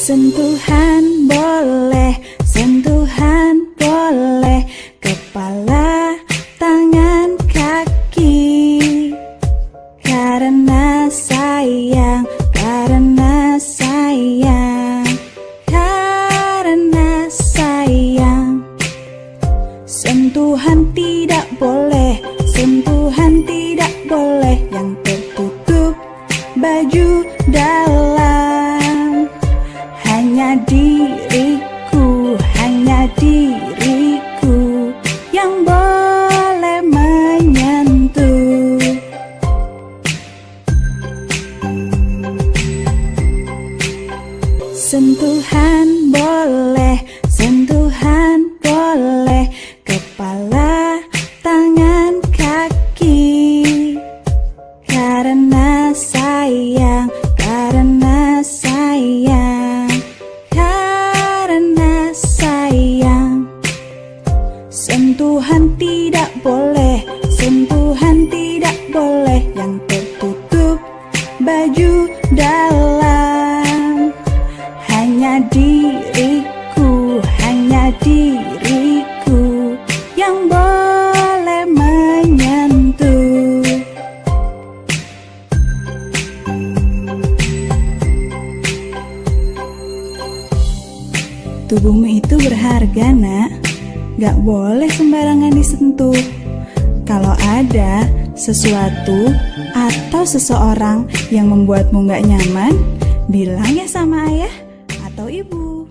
Sentuhan boleh, sentuhan boleh, kepala, tangan, kaki. Karena sayang, karena sayang, karena sayang. Sentuhan tidak boleh, sentuhan tidak boleh yang tertutup baju dalam. Hanya diriku yang boleh menyentuh. Sentuhan boleh, sentuhan boleh, kepala, tangan, kaki. Karena sayang, karena sayang, karena sayang. Sentuhan tidak boleh, sentuhan tidak boleh yang tertutup baju dalam. Hanya diriku yang boleh menyentuh. Tubuhmu itu berharga, nak. Gak boleh sembarangan disentuh. Kalau ada sesuatu atau seseorang yang membuatmu gak nyaman, bilang ya sama ayah atau ibu.